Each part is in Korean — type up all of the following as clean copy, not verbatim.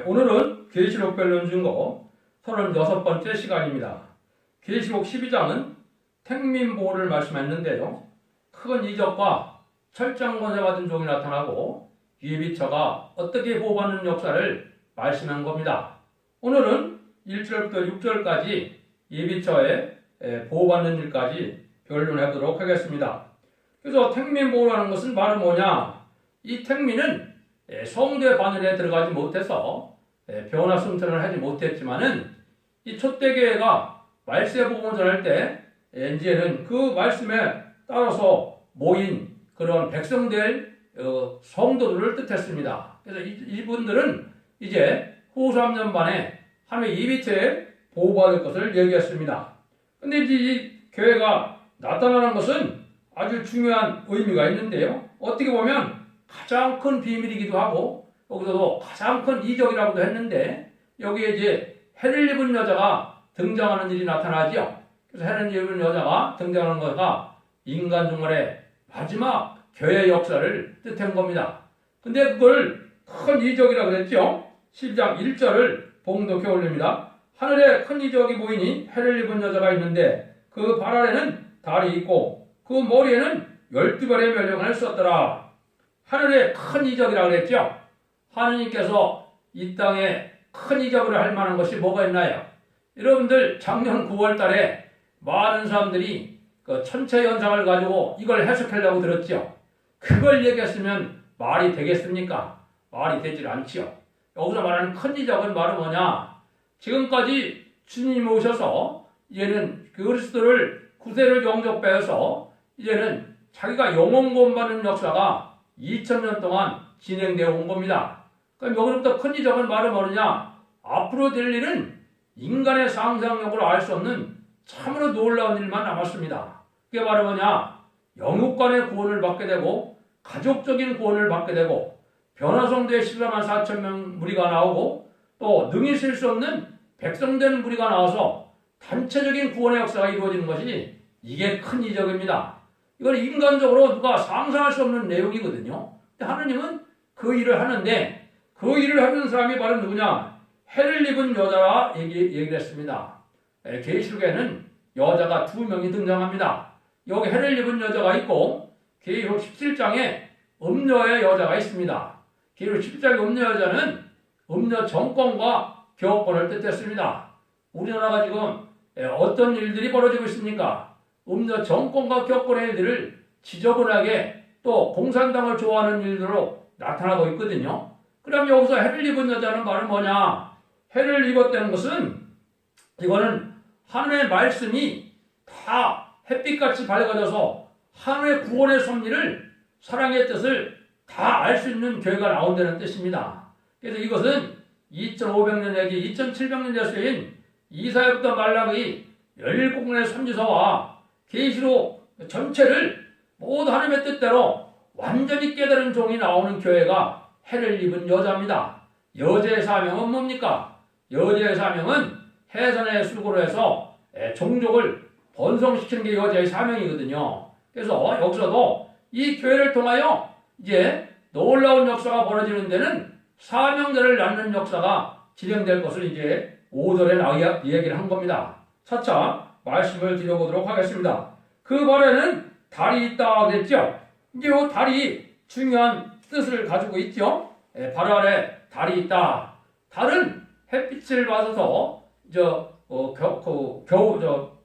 오늘은 계시록 변론 증거 36번째 시간입니다. 계시록 12장은 택민보호를 말씀했는데요. 큰 이적과 철장 권세받은 종이 나타나고 예비처가 어떻게 보호받는 역사를 말씀한 겁니다. 오늘은 1절부터 6절까지 예비처의 보호받는 일까지 변론해 보도록 하겠습니다. 그래서 택민보호라는 것은 바로 뭐냐? 이 택민은 성대 바늘에 들어가지 못해서 변화 승천을 하지 못했지만은 이 촛대교회가 말세 복음을 전할 때 이제는 그 말씀에 따라서 모인 그런 백성들 성도들을 뜻했습니다. 그래서 이분들은 이제 후 3년 만에 하나님의 예비처에 보호받을 것을 얘기했습니다. 근데 이제 이 교회가 나타나는 것은 아주 중요한 의미가 있는데요. 어떻게 보면 가장 큰 비밀이기도 하고 여기서도 가장 큰 이적이라고도 했는데 여기에 이제 해를 입은 여자가 등장하는 일이 나타나죠. 그래서 해를 입은 여자가 등장하는 것가 인간 종말의 마지막 교회 역사를 뜻한 겁니다. 근데 그걸 큰 이적이라고 그랬죠. 12장 1절을 봉독해 올립니다. 하늘에 큰 이적이 보이니 해를 입은 여자가 있는데 그 발 아래는 달이 있고 그 머리에는 12벌의 면령을 썼더라. 하늘에 큰 이적이라고 그랬죠. 하느님께서 이 땅에 큰 이적을 할 만한 것이 뭐가 있나요? 여러분들 작년 9월 달에 많은 사람들이 그 천체 현상을 가지고 이걸 해석하려고 들었죠. 그걸 얘기했으면 말이 되겠습니까? 말이 되질 않지요. 여기서 말하는 큰 이적은 바로 뭐냐? 지금까지 주님이 오셔서 이제는 그리스도를 구세를 영접하여서 이제는 자기가 영원 구원받는 역사가 2000년 동안 진행되어 온 겁니다. 그럼 여기서부터 큰 이적은 바로 뭐냐? 앞으로 될 일은 인간의 상상력으로 알 수 없는 참으로 놀라운 일만 남았습니다. 그게 바로 뭐냐? 영육 간의 구원을 받게 되고 가족적인 구원을 받게 되고 변화성도의 14만 4천 명 무리가 나오고 또 능히 쓸 수 없는 백성된 무리가 나와서 단체적인 구원의 역사가 이루어지는 것이 이게 큰 이적입니다. 이건 인간적으로 누가 상상할 수 없는 내용이거든요. 근데 하느님은 그 일을 하는데 그 일을 하는 사람이 바로 누구냐? 해를 입은 여자가 얘기를 했습니다. 계시록에는 여자가 2명이 등장합니다. 여기 해를 입은 여자가 있고 계시록 17장에 음녀의 여자가 있습니다. 계시록 17장의 음녀 여자는 음녀 정권과 교권을 뜻했습니다. 우리나라가 지금 어떤 일들이 벌어지고 있습니까? 음녀 정권과 교권의 일들을 지저분하게 또 공산당을 좋아하는 일들로 나타나고 있거든요. 그럼 여기서 해를 입은 여자는 바로 뭐냐? 해를 입었다는 것은 이거는 하나님의 말씀이 다 햇빛같이 밝아져서 하나님의 구원의 섭리를 사랑의 뜻을 다 알 수 있는 교회가 나온다는 뜻입니다. 그래서 이것은 2500년 내지 2700년 제수인 이사야부터 말라기 17권의 선지서와 계시록 전체를 모두 하나님의 뜻대로 완전히 깨달은 종이 나오는 교회가 해를 입은 여자입니다. 여자의 사명은 뭡니까? 여자의 사명은 해산의 수고로 해서 종족을 번성시키는 게 여자의 사명이거든요. 그래서 여기서도 이 교회를 통하여 이제 놀라운 역사가 벌어지는 데는 사명자를 낳는 역사가 진행될 것을 이제 5절에 이야기를 한 겁니다. 차차 말씀을 드려보도록 하겠습니다. 그 발에는 달이 있다 그랬죠. 이제 이 달이 중요한 뜻을 가지고 있죠. 발 아래 달이 있다. 달은 햇빛을 받아서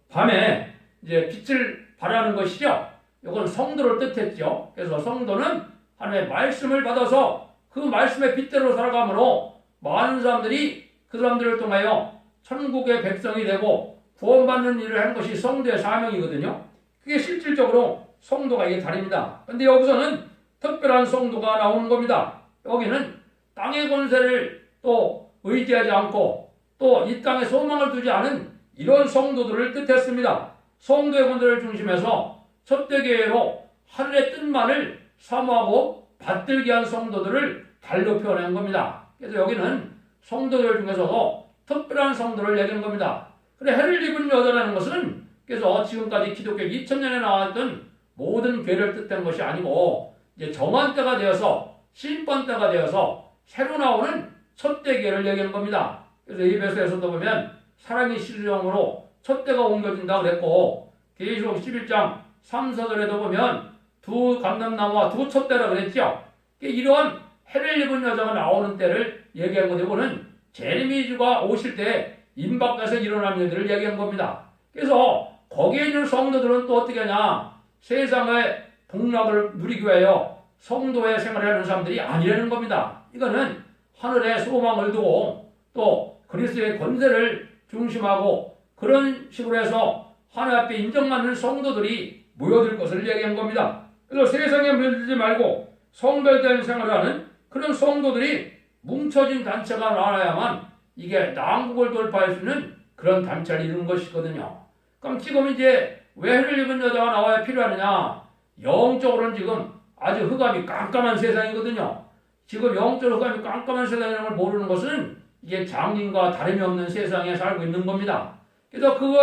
밤에 이제 빛을 발하는 것이죠. 이건 성도를 뜻했죠. 그래서 성도는 하나님의 말씀을 받아서 그 말씀의 빛대로 살아가므로 많은 사람들이 그 사람들을 통하여 천국의 백성이 되고 구원받는 일을 하는 것이 성도의 사명이거든요. 그게 실질적으로 성도가 이게 다릅니다. 그런데 여기서는 특별한 성도가 나오는 겁니다. 여기는 땅의 권세를 또 의지하지 않고 또 이 땅에 소망을 두지 않은 이런 성도들을 뜻했습니다. 성도의 권세를 중심해서 촛대교회로 하늘의 뜻만을 사모하고 받들게 한 성도들을 달로 표현한 겁니다. 그래서 여기는 성도들 중에서도 특별한 성도를 얘기하는 겁니다. 그래 해를 입은 여자라는 것은 그래서 지금까지 기독교 2000년에 나왔던 모든 교회를 뜻한 것이 아니고 이제 정한 때가 되어서 심판 때가 되어서 새로 나오는 첫대기를 얘기하는 겁니다. 그래서 에베소에서도 보면 사랑이 실령으로 첫대가 옮겨진다고 그랬고, 계시록 11장 3서들에도 보면 두 감람나무와 두 첫대라고 그랬죠. 이런 해를 입은 여자가 나오는 때를 얘기한 거죠. 이거는 제레미주가 오실 때 임박해서 일어난 일들을 얘기한 겁니다. 그래서 거기에 있는 성도들은 또 어떻게 하냐? 세상의 복락을 누리기 위하여 성도의 생활을 하는 사람들이 아니라는 겁니다. 이거는 하늘의 소망을 두고 또 그리스도의 권세를 중심하고 그런 식으로 해서 하나님 앞에 인정받는 성도들이 모여들 것을 얘기한 겁니다. 그래서 세상에 물들지 말고 성별된 생활을 하는 그런 성도들이 뭉쳐진 단체가 나와야만 이게 남국을 돌파할 수 있는 그런 단체를 이루는 것이거든요. 그럼 지금 이제 왜 해를 입은 여자가 나와야 필요하느냐? 영적으로는 지금 아주 흑암이 깜깜한 세상이거든요. 지금 영적으로 흑암이 깜깜한 세상이라는 걸 모르는 것은 이게 장님과 다름이 없는 세상에 살고 있는 겁니다. 그래서 그거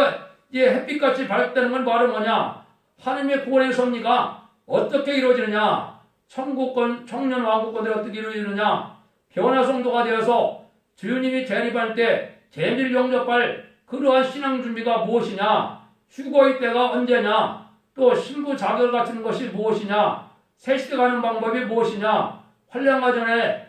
이제 햇빛같이 밝다는 건 바로 뭐냐? 하나님의 구원의 섭리가 어떻게 이루어지느냐? 천국권, 청년 왕국권이 어떻게 이루어지느냐? 변화성도가 되어서 주님이 재림할 때 재미를 영접할 그러한 신앙 준비가 무엇이냐? 휴거의 때가 언제냐? 또 신부 자결 같은 것이 무엇이냐? 새시대 가는 방법이 무엇이냐? 환란과 전에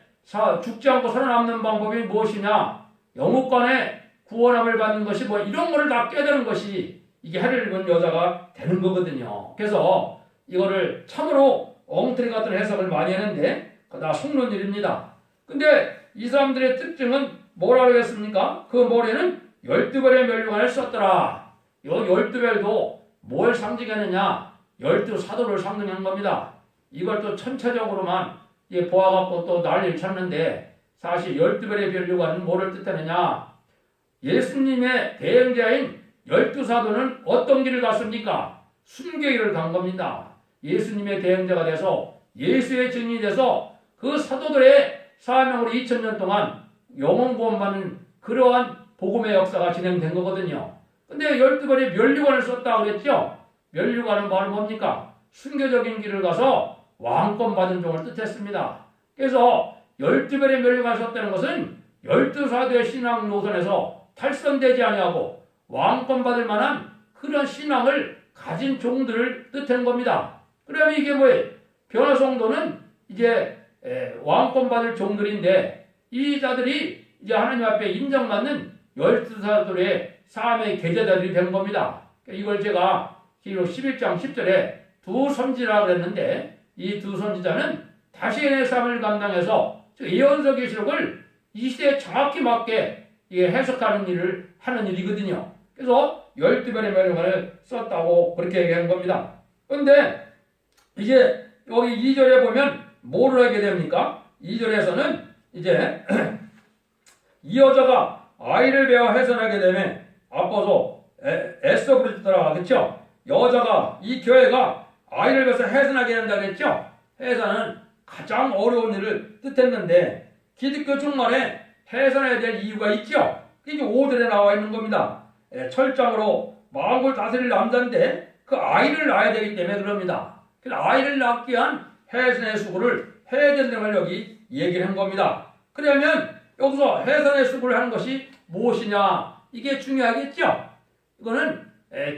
죽지 않고 살아남는 방법이 무엇이냐? 영국간에 구원함을 받는 것이 뭐 이런 거를 다 깨달은 것이 이게 해를 입은 여자가 되는 거거든요. 그래서 이거를 참으로 엉터리 같은 해석을 많이 했는데 다 속는 일입니다. 근데 이 사람들의 특징은 뭐라고 했습니까? 그 모래는 12별의 멸류관을 썼더라. 이 12별도 뭘 상징하느냐? 12사도를 상징하는 겁니다. 이걸 또 천체적으로만 보아갖고 또 난리를 쳤는데 사실 12별의 멸류관은 뭐를 뜻하느냐? 예수님의 대행자인 12사도는 어떤 길을 갔습니까? 순교길을 간 겁니다. 예수님의 대행자가 돼서 예수의 증인이 돼서 그 사도들의 사명으로 2000년 동안 영혼 구원받는 그러한 복음의 역사가 진행된 거거든요. 근데 12벌이 멸류관을 썼다고 그랬죠? 멸류관은 바로 뭡니까? 순교적인 길을 가서 왕권 받은 종을 뜻했습니다. 그래서 12벌의 멸류관을 썼다는 것은 12사도의 신앙 노선에서 탈선되지 아니하고 왕권 받을 만한 그런 신앙을 가진 종들을 뜻한 겁니다. 그러면 이게 뭐예요? 변화성도는 이제 왕권 받을 종들인데 이 자들이 이제 하나님 앞에 인정받는 12사도의 사람의 계제자들이 된 겁니다. 이걸 제가 11장 10절에 두 선지자라고 그랬는데 이 두 선지자는 다시의 삶을 감당해서 예언서 계시록을 이 시대에 정확히 맞게 해석하는 일을 하는 일이거든요. 그래서 12별의 멸류관을 썼다고 그렇게 얘기한 겁니다. 그런데 이제 여기 2절에 보면 뭐를 하게 됩니까? 2절에서는 이제 이 여자가 아이를 배워 해산하게 되면 아파서 애써 부르더라. 그렇죠? 여자가 이 교회가 아이를 배워서 해산하게 된다 그랬죠? 해산은 가장 어려운 일을 뜻했는데 기독교 중간에 해산해야 될 이유가 있죠? 이게 5절에 나와 있는 겁니다. 철장으로 마음을 다스릴 남자인데 그 아이를 낳아야 되기 때문에 그럽니다. 그래서 아이를 낳기 위한 해산의 수고를 해야 된다는 걸 여기 얘기를 한 겁니다. 그러면 여기서 해산의 수고를 하는 것이 무엇이냐? 이게 중요하겠죠? 이거는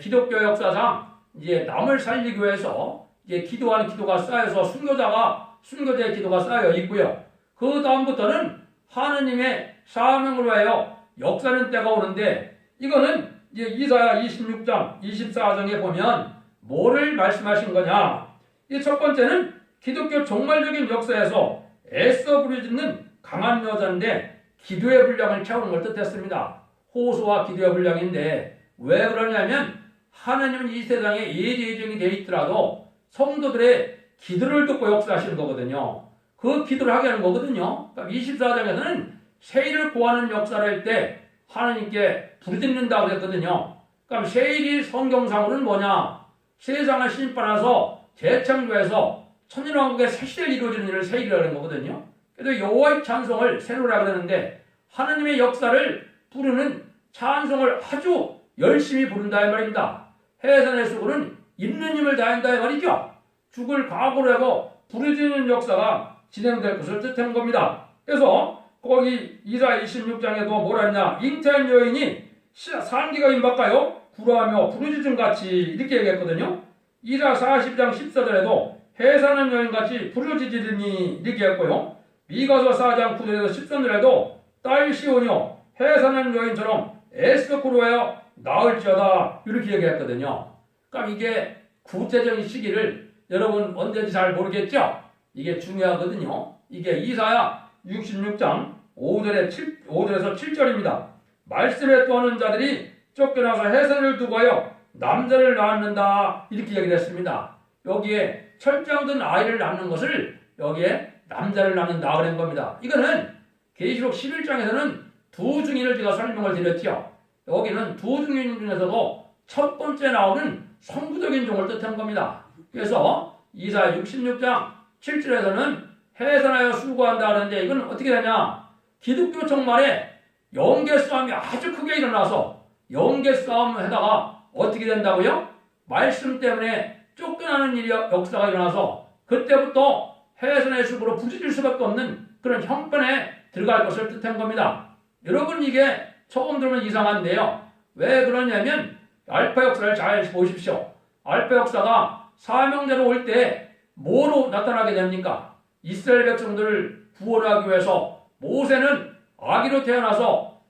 기독교 역사상 이제 남을 살리기 위해서 이제 기도하는 기도가 쌓여서 순교자의 기도가 쌓여 있고요. 그 다음부터는 하느님의 사명을 위하여 역사는 때가 오는데 이거는 이제 이사야 26장 24장에 보면 뭐를 말씀하신 거냐? 이 첫 번째는 기독교 종말적인 역사에서 애써 부르짖는 강한 여자인데 기도의 분량을 채우는 걸 뜻했습니다. 호소와 기도의 분량인데 왜 그러냐면 하나님은 이 세상에 예정이 되어 있더라도 성도들의 기도를 듣고 역사하시는 거거든요. 그 기도를 하게 하는 거거든요. 그러니까 24장에서는 세일을 구하는 역사를 할 때 하나님께 부르짖는다고 그랬거든요. 그럼 세일이 성경상으로는 뭐냐? 세상을 심판해서 재창조해서 천년왕국의 새 시대를 이루어지는 일을 세일이라고 하는 거거든요. 그래서 여호와의 찬송을 세로라 그러는데 하나님의 역사를 부르는 찬송을 아주 열심히 부른다 이 말입니다. 해산의 수고는 있는 힘을 다한다 이 말이죠. 죽을 각오로 하고 부르짖는 역사가 진행될 것을 뜻한 겁니다. 그래서 거기 이사 26장에도 뭐라 했냐? 잉태한 여인이 산기가 임박하여 구라하며 부르짖음같이 이렇게 얘기했거든요. 이사 40장 14절에도 해사는 여인같이 부르짖으리니 이렇게 했고요. 미가서 4장 9절에서 13절에도 딸 시온이여 해사는 여인처럼 애써 구로하여 나을지어다 이렇게 얘기했거든요. 그러니까 이게 구체적인 시기를 여러분 언제인지 잘 모르겠죠? 이게 중요하거든요. 이게 이사야 66장 5절에서 7절입니다. 말씀에 떠오는 자들이 쫓겨나서 해산을 두고요 남자를 낳는다 이렇게 얘기를 했습니다. 여기에 철장든 아이를 낳는 것을 여기에 남자를 낳는다 그런 겁니다. 이거는 계시록 11장에서는 두 증인을 제가 설명을 드렸죠. 여기는 두 증인 중에서도 첫 번째 나오는 성부적인 종을 뜻한 겁니다. 그래서 이사 66장 7절에서는 해산하여 수고한다 하는데 이건 어떻게 되냐? 기독교 종말에 영계 싸움이 아주 크게 일어나서 영계 싸움을 하다가 어떻게 된다고요? 말씀 때문에 쫓겨나는 일이 역사가 일어나서 그때부터 해산의 숲으로 부딪힐 수밖에 없는 그런 형편에 들어갈 것을 뜻한 겁니다. 여러분 이게 처음 들으면 이상한데요. 왜 그러냐면 알파 역사를 잘 보십시오. 알파 역사가 사명자로 올 때 뭐로 나타나게 됩니까? 이스라엘 백성들을 구원하기 위해서 모세는 아기로 태어나서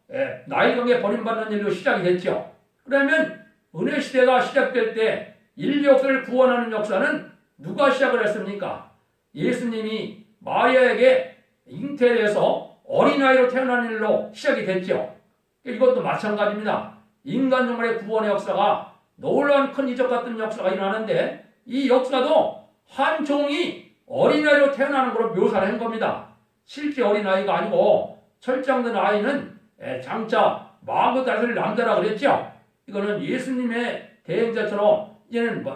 나일강에 버림받는 일로 시작이 됐죠. 그러면 은혜 시대가 시작될 때 인류 역사를 구원하는 역사는 누가 시작을 했습니까? 예수님이 마리아에게 잉태돼서 어린아이로 태어나는 일로 시작이 됐죠. 이것도 마찬가지입니다. 인간 종말의 구원의 역사가 놀라운 큰 이적 같은 역사가 일어나는데 이 역사도 한 종이 어린아이로 태어나는 걸로 묘사를 한 겁니다. 실제 어린아이가 아니고 철장든 아이는 장차 마구 다스릴 남자라 그랬죠. 이거는 예수님의 대행자처럼 이제는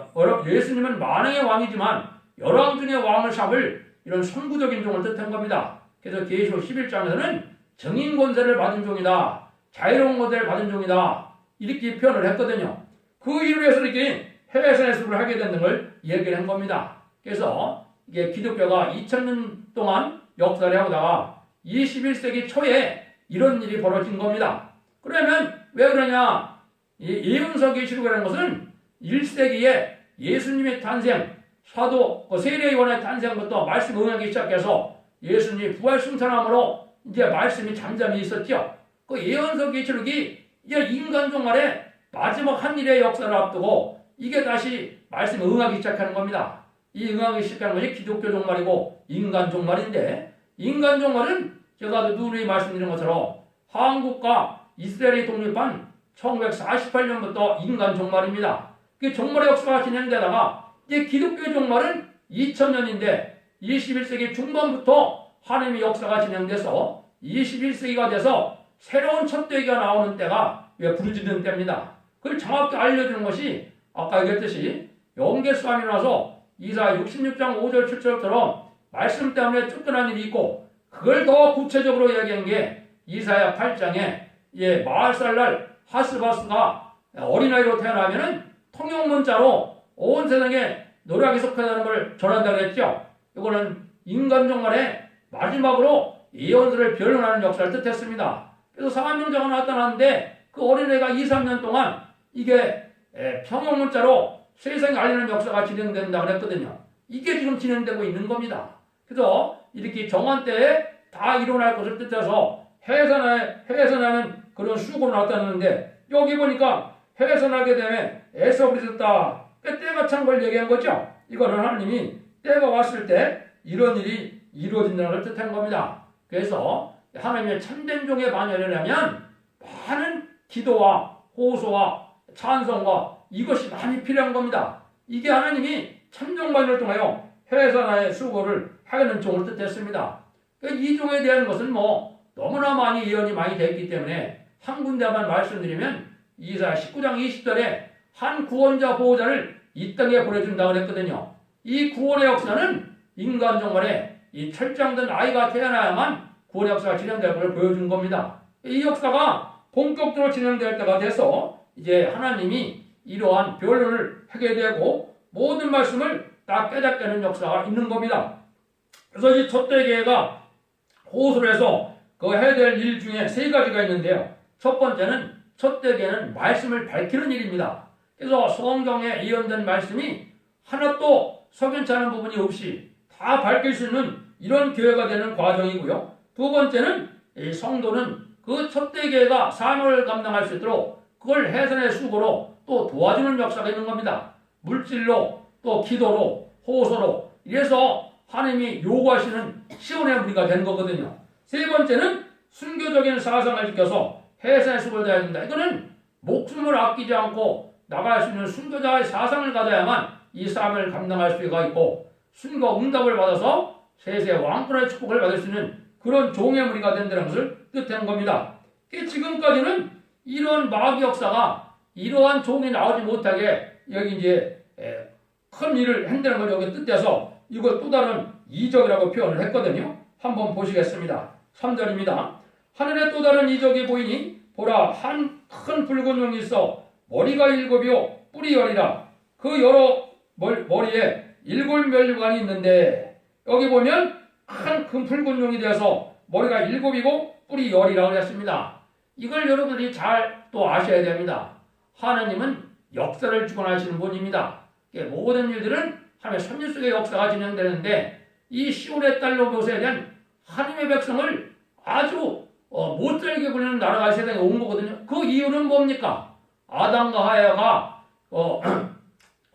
예수님은 만왕의 왕이지만 열왕 중의 왕을 삼을 이런 선구적인 종을 뜻한 겁니다. 그래서 계시록 11장에서는 정인 권세를 받은 종이다. 자유로운 권세를 받은 종이다. 이렇게 표현을 했거든요. 그 이유로 해서 이렇게 해외선의 숲을 하게 되는 걸 얘기를 한 겁니다. 그래서 이게 기독교가 2000년 동안 역사를 하다가 21세기 초에 이런 일이 벌어진 겁니다. 그러면 왜 그러냐? 예언서 계시록이라는 것은 1세기에 예수님의 탄생, 사도 세례요한의 탄생부터 말씀 응하기 시작해서 예수님이 부활 승천함으로 이제 말씀이 잠잠히 있었죠. 그 예언서 계시록이 이제 인간 종말에 마지막 한 일의 역사를 앞두고 이게 다시 말씀에 응하기 시작하는 겁니다. 이 응하기 시작하는 것이 기독교 종말이고 인간 종말인데 인간 종말은 제가 누누이 말씀드린 것처럼 한국과 이스라엘이 독립한 1948년부터 인간 종말입니다. 그 종말의 역사가 진행되다가 이제 기독교 종말은 2000년인데 21세기 중반부터 하나님의 역사가 진행돼서 21세기가 돼서 새로운 첫대기가 나오는 때가 부르짖는 때입니다. 그걸 정확히 알려주는 것이 아까 얘기했듯이 영계 싸움이 나서 이사 66장 5절 7절처럼 말씀 때문에 쫓겨난 일이 있고 그걸 더 구체적으로 얘기한 게 이사야 8장에 마할살날 하스바스가 어린아이로 태어나면은 통용문자로 온 세상에 노력이 속하다는 걸 전한다고 했죠. 이거는 인간 종말에 마지막으로 예언들을 변론하는 역사를 뜻했습니다. 그래서 사명자가 나타났는데 그 어린애가 2, 3년 동안 이게 평용문자로 세상에 알리는 역사가 진행된다고 했거든요. 이게 지금 진행되고 있는 겁니다. 그래서 이렇게 정한 때에 다 일어날 것을 뜻해서 해산하는 그런 수고로 나타났는데 여기 보니까 해산하게 되면 애써 부르짖었다. 때가 찬 걸 얘기한 거죠. 이거는 하나님이 때가 왔을 때 이런 일이 이루어진다는 걸 뜻한 겁니다. 그래서 하나님의 참된 종의 반열이라면 많은 기도와 호소와 찬송과 이것이 많이 필요한 겁니다. 이게 하나님이 참종반을 통하여 해산하의 수고를 하는 종을 뜻했습니다. 이 종에 대한 것은 너무나 많이 예언이 많이 되어 있기 때문에 한 군데만 말씀드리면 이사야 19장 20절에 한 구원자 보호자를 이 땅에 보내준다고 그랬거든요. 이 구원의 역사는 인간 종말에 이 철장든 아이가 태어나야만 구원의 역사가 진행될 것을 보여준 겁니다. 이 역사가 본격적으로 진행될 때가 돼서 이제 하나님이 이러한 변론을 하게 되고 모든 말씀을 다 깨닫게 하는 역사가 있는 겁니다. 그래서 이 첫대교회가 호소를 해서 그 해야 될 일 중에 세 가지가 있는데요. 첫 번째는 첫 대계는 말씀을 밝히는 일입니다. 그래서 성경에 예언된 말씀이 하나도 석연치 않은 부분이 없이 다 밝힐 수 있는 이런 교회가 되는 과정이고요. 두 번째는 이 성도는 그 첫 대계가 사명을 감당할 수 있도록 그걸 해선의 수고로 또 도와주는 역사가 있는 겁니다. 물질로 또 기도로 호소로 이래서 하나님이 요구하시는 시온의 무리가 된 거거든요. 세 번째는 순교적인 사상을 지켜서 해선의 수고를 다해야 된다. 이거는 목숨을 아끼지 않고 나갈 수 있는 순교자의 사상을 가져야만 이 사명을 감당할 수가 있고 순교 응답을 받아서 세세 왕권의 축복을 받을 수 있는 그런 종의 무리가 된다는 것을 뜻하는 겁니다. 지금까지는 이런 마귀 역사가 이러한 종이 나오지 못하게 여기 이제 큰 일을 한다는 걸 여기 뜻해서 이걸 또 다른 이적이라고 표현을 했거든요. 한번 보시겠습니다. 3절입니다. 하늘에 또 다른 이적이 보이니 보라 한 큰 붉은 용이 있어 머리가 7이요 뿔이 10이라 그 여러 머리에 7면류관이 있는데 여기 보면 큰 붉은 용이 되어서 머리가 7이고 뿔이 10이라고 했습니다. 이걸 여러분들이 잘 또 아셔야 됩니다. 하나님은 역사를 주관하시는 분입니다. 모든 일들은 하나님의 섭리 속의 역사가 진행되는데 이 시온의 딸로 묘사된 하나님의 백성을 아주 못 살게 굴리는 나라가 세상에 온 거거든요. 그 이유는 뭡니까? 아담과 하와가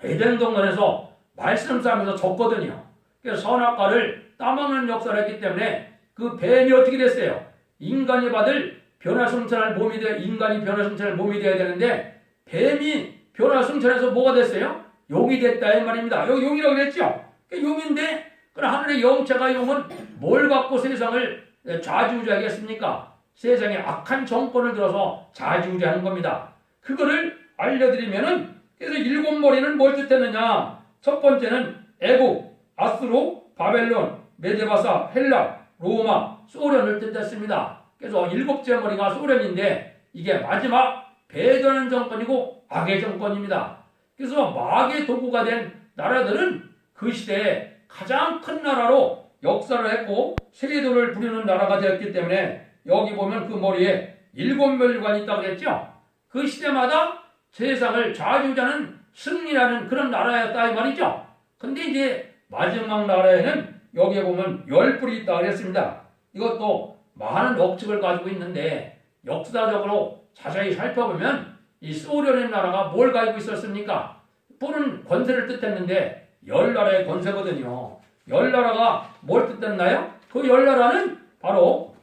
에덴 동산에서 말씀 싸움에서 졌거든요. 그래서 선악과를 따먹는 역사를 했기 때문에 그 뱀이 어떻게 됐어요? 인간이 받을 변화승천할 몸이 되어 인간이 변화승천할 몸이 되어야 되는데 뱀이 변화승천해서 뭐가 됐어요? 용이 됐다 이 말입니다. 여기 용이라고 그랬죠? 용인데 그럼 하늘의 영체가 용은 뭘 갖고 세상을 좌지우지하겠습니까? 세상에 악한 정권을 들어서 좌지우지하는 겁니다. 그거를 알려드리면은 그래서 7머리는 뭘 뜻했느냐? 첫 번째는 애국, 아수르, 바벨론, 메데바사, 헬라, 로마, 소련을 뜻했습니다. 그래서 7째 머리가 소련인데 이게 마지막 배전한 정권이고 악의 정권입니다. 그래서 마귀의 도구가 된 나라들은 그 시대에 가장 큰 나라로 역사를 했고 세계도를 부리는 나라가 되었기 때문에 여기 보면 그 머리에 7면류관이 있다고 했죠. 그 시대마다 세상을 좌지우지하는 승리라는 그런 나라였다 이 말이죠. 근데 이제 마지막 나라에는 여기에 보면 10뿔이 있다고 했습니다. 이것도 많은 억측을 가지고 있는데 역사적으로 자세히 살펴보면 이 소련의 나라가 뭘 가지고 있었습니까? 뿔은 권세를 뜻했는데 10나라의 권세거든요. 10나라가 뭘 뜻했나요? 그 10나라는 바로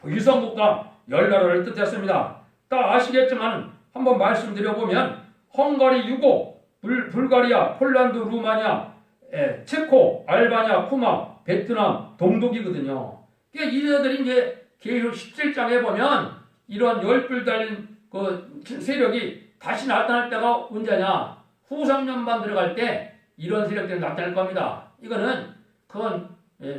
위성국가 10나라를 뜻했습니다. 다 아시겠지만 한번 말씀드려보면 헝가리, 유고, 불가리아, 폴란드, 루마니아, 체코, 알바니아, 쿠마, 베트남, 동독이거든요. 그러니까 이들이 이제 계시록 17장에 보면 이런 10뿔 달린 그 세력이 다시 나타날 때가 언제냐? 후 3년만 들어갈 때 이런 세력들이 나타날 겁니다. 이거는 그건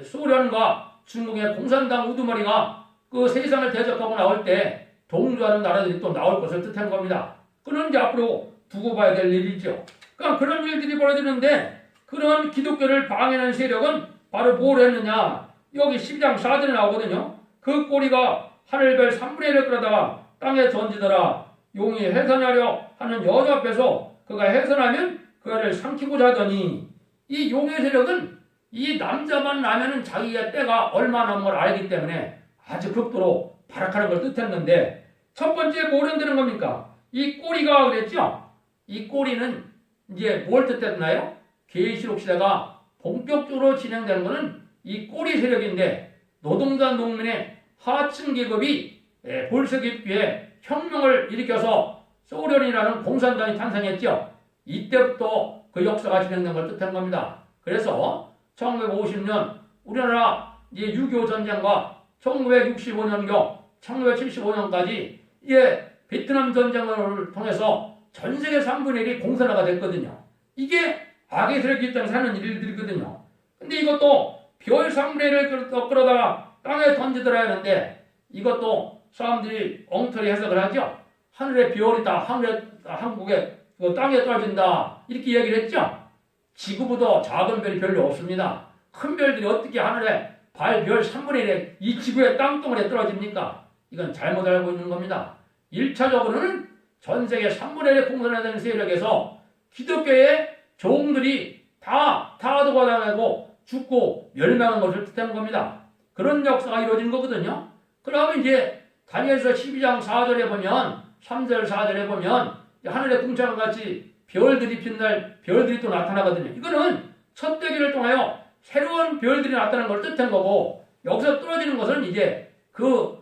소련과 중국의 공산당 우두머리가 그 세상을 대적하고 나올 때 동조하는 나라들이 또 나올 것을 뜻한 겁니다. 그런 이제 앞으로 두고 봐야 될 일이죠. 그러니까 그런 일들이 벌어지는데 그런 기독교를 방해하는 세력은 바로 뭘 했느냐? 여기 12장 4절에 나오거든요. 그 꼬리가 하늘별 3분의 1을 끌어다가 땅에 던지더라. 용이 해산하려 하는 여자 앞에서 그가 해산하면 그 아이를 삼키고자 하더니 이 용의 세력은 이 남자만 나면은 자기의 때가 얼마 남은 걸 알기 때문에 아주 극도로 발악하는 걸 뜻했는데 첫 번째 뭘 흔드는 겁니까? 이 꼬리가 그랬죠? 이 꼬리는 이제 뭘 뜻했나요? 계시록 시대가 본격적으로 진행되는 것은 이 꼬리 세력인데 노동자 농민의 하층 계급이 볼셰비크에 혁명을 일으켜서 소련이라는 공산당이 탄생했죠. 이때부터 그 역사가 진행된 걸 뜻한 겁니다. 그래서 1950년 우리나라 이제 6.25 전쟁과 1965년경 1975년까지 이게 베트남 전쟁을 통해서 전 세계 3분의 1이 공산화가 됐거든요. 이게 악의 세력이 땅에 사는 일들이거든요. 근데 이것도 별 3분의 1을 끌어다가 땅에 던지더라 하는데 이것도 사람들이 엉터리 해석을 하죠. 하늘에 별이 다 한국에 땅에 떨어진다 이렇게 얘기를 했죠. 지구보다 작은 별이 별로 없습니다. 큰 별들이 어떻게 하늘에 별 3분의 1에 이 지구의 땅덩어리에 떨어집니까? 이건 잘못 알고 있는 겁니다. 1차적으로는 전 세계 3분의 1의 공산화된 세력에서 기독교의 종들이 다 타도가 당하고 죽고 멸망한 것을 뜻하는 겁니다. 그런 역사가 이루어진 거거든요. 그러면 이제 다니엘서 12장 4절에 보면 3절 4절에 보면 하늘의 궁창과 같이 별들이 빛날 별들이 또 나타나거든요. 이거는 첫 대기를 통하여 새로운 별들이 나타나는 걸 뜻한 거고, 여기서 떨어지는 것은 이제 그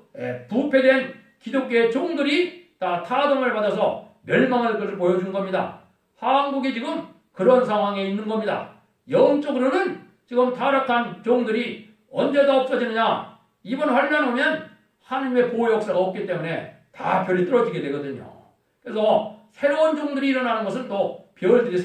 부패된 기독교의 종들이 다 타동을 받아서 멸망할 것을 보여준 겁니다. 한국이 지금 그런 상황에 있는 겁니다. 영적으로는 지금 타락한 종들이 언제 다 없어지느냐? 이번 환란 오면 하나님의 보호 역사가 없기 때문에 다 별이 떨어지게 되거든요. 그래서 새로운 종들이 일어나는 것은 또 별들이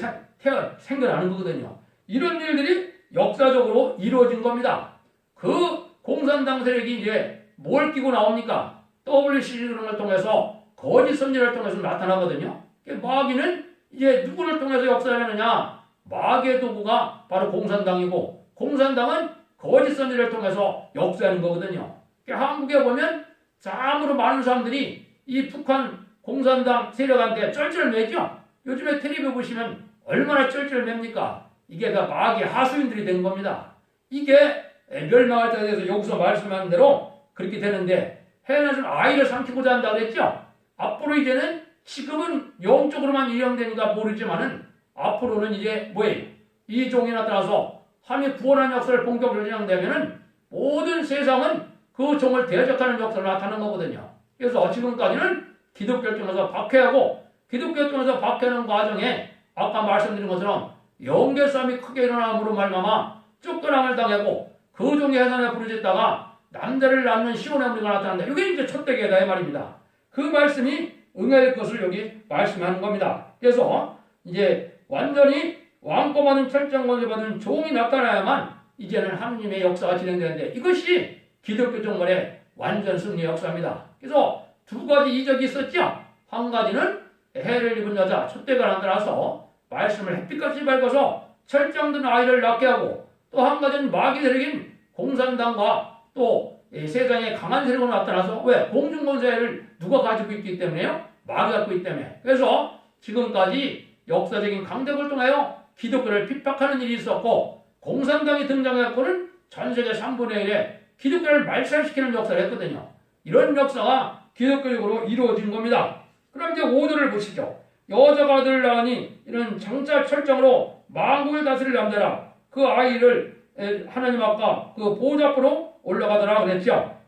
생겨나는 거거든요. 이런 일들이 역사적으로 이루어진 겁니다. 그 공산당 세력이 이제 뭘 끼고 나옵니까? WCG 그런 걸 통해서 거짓 선지를 통해서 나타나거든요. 마귀는 이제 누구를 통해서 역사를 하느냐? 마귀의 도구가 바로 공산당이고, 공산당은 거짓 선지를 통해서 역사하는 거거든요. 한국에 보면 참으로 많은 사람들이 이 북한 공산당 세력한테 쩔쩔매죠. 요즘에 텔레비전 보시면 얼마나 쩔쩔맵니까? 이게 다 마귀 하수인들이 된 겁니다. 이게 멸망할 때에 대해서 여기서 말씀하는 대로 그렇게 되는데, 해외에서는 아이를 삼키고자 한다고 그랬죠. 앞으로 이제는 지금은 영적으로만 이용되니까 모르지만은 앞으로는 이제 뭐예요? 이 종이 나타나서 하나님의 구원한 역사를 본격적으로 진행되면은 모든 세상은 그 종을 대적하는 역사를 나타나는 거거든요. 그래서 지금까지는 기독교를 통해서 박해하고, 기독교를 통해서 박해하는 과정에 아까 말씀드린 것처럼 영계 싸움이 크게 일어남으로 말미암아 쫓겨남을 당하고 그 종의 해산에 부르짖다가 남자를 낳는 시온의 무리가 나타난다. 이게 이제 첫 대계다 이 말입니다. 그 말씀이 응할 것을 여기 말씀하는 겁니다. 그래서 이제 완전히 왕권받은 철장권을 받은 종이 나타나야만 이제는 하느님의 역사가 진행되는데, 이것이 기독교 종말의 완전 승리의 역사입니다. 그래서 두 가지 이적이 있었죠. 한 가지는 해를 입은 여자 촛대가 나타나서 말씀을 햇빛같이 밝아서 철장든 아이를 낳게 하고, 또 한 가지는 마귀 세력인 공산당과 또 세상에 강한 세력으로 나타나서, 왜? 공중권세를 누가 가지고 있기 때문에요? 마귀가 갖고 있기 때문에. 그래서 지금까지 역사적인 강대국을 통하여 기독교를 핍박하는 일이 있었고, 공산당이 등장해서는 전 세계 3분의 1에 기독교를 말살시키는 역사를 했거든요. 이런 역사가 기독교적으로 이루어진 겁니다. 그럼 이제 5절을 보시죠. 여자가 아들을 낳으니 이런 장차 철장으로 만국을 다스릴 남자라. 그 아이를 하나님 아까 그 보좌 앞으로 올라가더라 그랬죠.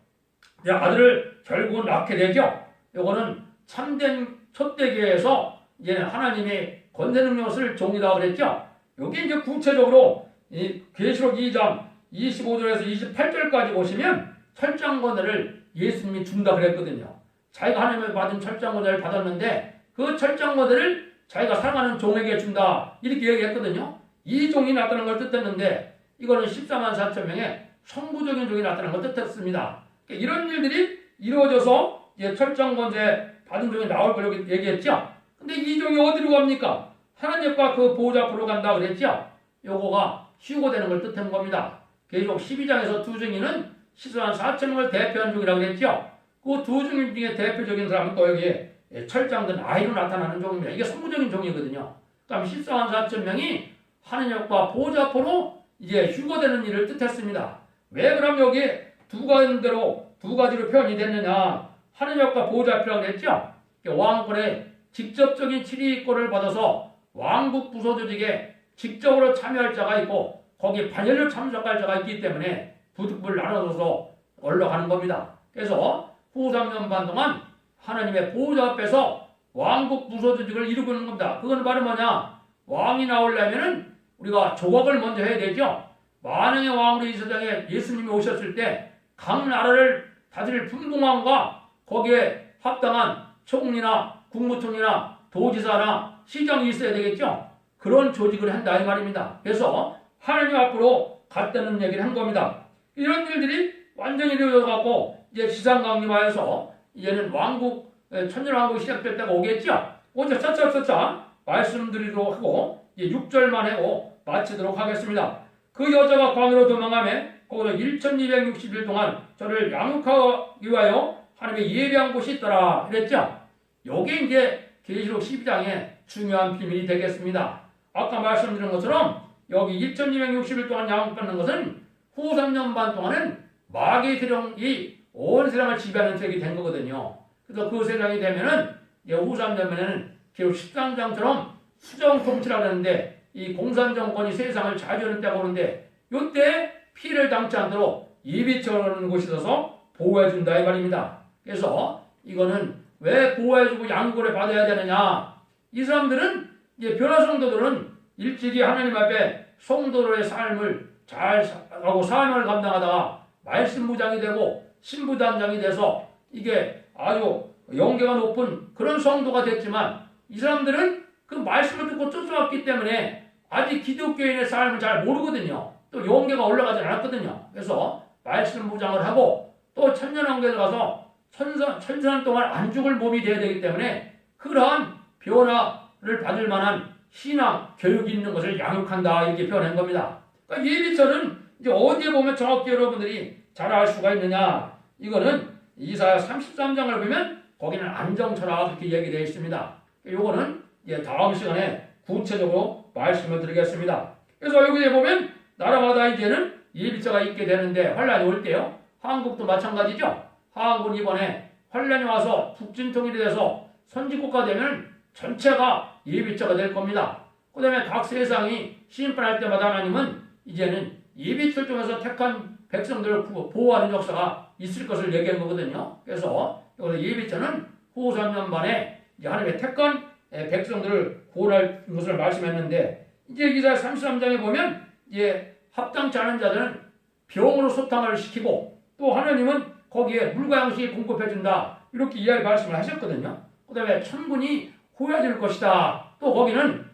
이제 아들을 결국은 낳게 되죠. 요거는 참된 첫대교에서 이제 하나님의 권세 능력을 쓸 종이다 그랬죠. 여기 이제 구체적으로 이 계시록 2장 25절에서 28절까지 보시면 철장 권세를 예수님이 준다 그랬거든요. 자기가 하나님을 받은 철장 권세를 받았는데 그 철장 권세를 자기가 사랑하는 종에게 준다 이렇게 얘기했거든요. 이 종이 나타난 걸 뜻했는데, 이거는 14만 4천 명의 성부적인 종이 나타난 걸 뜻했습니다. 이런 일들이 이루어져서 이제 철장 권세 받은 종이 나올 거라고 얘기했죠. 근데 이 종이 어디로 갑니까? 하나님과 그 보호자 앞으로 간다 그랬죠. 요거가 휴거되는 걸 뜻하는 겁니다. 계시록 12장에서 두 증인은 14만 4천 명을 대표한 종이라고 그랬죠. 그 두 증인 중에 대표적인 사람은 또 여기에 철장든 아이로 나타나는 종입니다. 이게 성부적인 종이거든요. 그럼 14만 4천 명이 하나님과 보호자 앞으로 이제 휴거되는 일을 뜻했습니다. 왜 그럼 여기 두 가지로 표현이 됐느냐? 하나님과 보호자 앞이라고 했죠. 왕권의 직접적인 치리권을 받아서 왕국 부서 조직에 직접으로 참여할 자가 있고, 거기에 반열로 참석할 자가 있기 때문에 부득불 나눠서 올라가는 겁니다. 그래서 후 3년 반 동안 하나님의 보호자 앞에서 왕국 부서 조직을 이루고 있는 겁니다. 그건 바로 뭐냐? 왕이 나오려면은 우리가 조각을 먼저 해야 되죠. 만왕의 왕으로 이 세상에 예수님이 오셨을 때 각 나라를 다스릴 분봉왕과 거기에 합당한 총리나 국무총리나 도지사나 시장이 있어야 되겠죠. 그런 조직을 한다 이 말입니다. 그래서 하나님 앞으로 갔다는 얘기를 한 겁니다. 이런 일들이 완전히 이루어져갖고 이제 지상 강림하여서 이제는 왕국 천년왕국이 시작될 때가 오겠죠. 먼저 차차차차 말씀드리도록 하고 이제 6절만 하고 마치도록 하겠습니다. 그 여자가 광야로 도망하며 거기서 1260일 동안 저를 양육하기 위하여 하나님의 예비한 곳이 있더라 그랬죠. 요게 이제 계시록 12장의 중요한 비밀이 되겠습니다. 아까 말씀드린 것처럼 여기 1260일 동안 양육받는 것은 후 3년 반 동안은 마귀의 세력이 온 세상을 지배하는 세력이 된 거거든요. 그래서 그 세상이 되면은 후 3년에는 계속 13장처럼 수정 통치라고 하는데 이 공산 정권이 세상을 자주하는 때가 오는데 이때 피해를 당치 않도록 예비처라는 곳이 있어서 보호해준다 이 말입니다. 그래서 이거는 왜 보호해주고 양육을 받아야 되느냐? 이 사람들은 이제 변화 성도들은 일찍이 하나님 앞에 성도들의 삶을 잘 하고 사명을 감당하다가 말씀 무장이 되고 신부단장이 돼서 이게 아주 영계가 높은 그런 성도가 됐지만 이 사람들은 그 말씀을 듣고 쫓아왔기 때문에 아직 기독교인의 삶을 잘 모르거든요. 또 영계가 올라가지 않았거든요. 그래서 말씀 무장을 하고 또 천년왕국에 가서 천년 동안 안 죽을 몸이 되어야 되기 때문에 그러한 변화를 받을 만한 신앙, 교육이 있는 것을 양육한다 이렇게 표현한 겁니다. 그러니까 예비처는 이제 어디에 보면 정확히 여러분들이 잘 알 수가 있느냐? 이거는 이사야 33장을 보면 거기는 안정처라 그렇게 얘기되어 있습니다. 요거는 이제 다음 시간에 구체적으로 말씀을 드리겠습니다. 그래서 여기에 보면 나라마다 이제는 예비처가 있게 되는데 환란이 올 때요. 한국도 마찬가지죠. 한국은 이번에 환란이 와서 북진통일이 돼서 선진국가 되면 전체가 예비처가 될 겁니다. 그 다음에 각 세상이 심판할 때마다 하나님은 이제는 예비처를 통해서 택한 백성들을 보호하는 역사가 있을 것을 얘기한 거거든요. 그래서 여기서 예비처는 후 3년 만에 하나님의 택한 백성들을 구원할 것을 말씀했는데 이제 기사 33장에 보면 이제 합당치 않은 자들은 병으로 소탕을 시키고 또 하나님은 거기에 물과 양식이 공급해준다 이렇게 이야기 말씀을 하셨거든요. 그 다음에 천군이 후회될 것이다. 또 거기는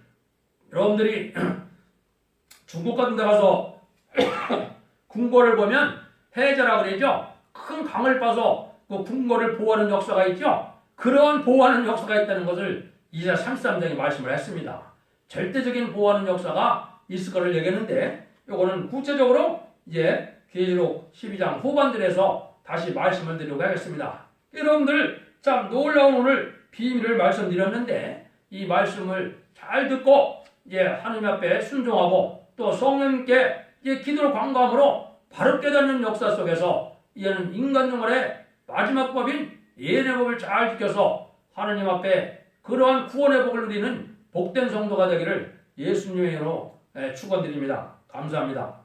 여러분들이 중국 같은 데 가서 궁궐을 보면 해자라고 그러죠. 큰 강을 파서 그 궁궐을 보호하는 역사가 있죠. 그런 보호하는 역사가 있다는 것을 이사야 33장에 말씀을 했습니다. 절대적인 보호하는 역사가 있을 것을 얘기했는데 이거는 구체적으로 이제 계시록 12장 후반들에서 다시 말씀을 드리려고 하겠습니다. 여러분들 참 놀라운 오늘 비밀을 말씀드렸는데 이 말씀을 잘 듣고 이제 하나님 앞에 순종하고 또 성령님께 이제 기도로 간구함으로 바로 깨닫는 역사 속에서 이제는 인간 생활의 마지막 법인 예언의 법을 잘 지켜서 하나님 앞에 그러한 구원의 복을 누리는 복된 성도가 되기를 예수님의 이름으로 축원드립니다. 감사합니다.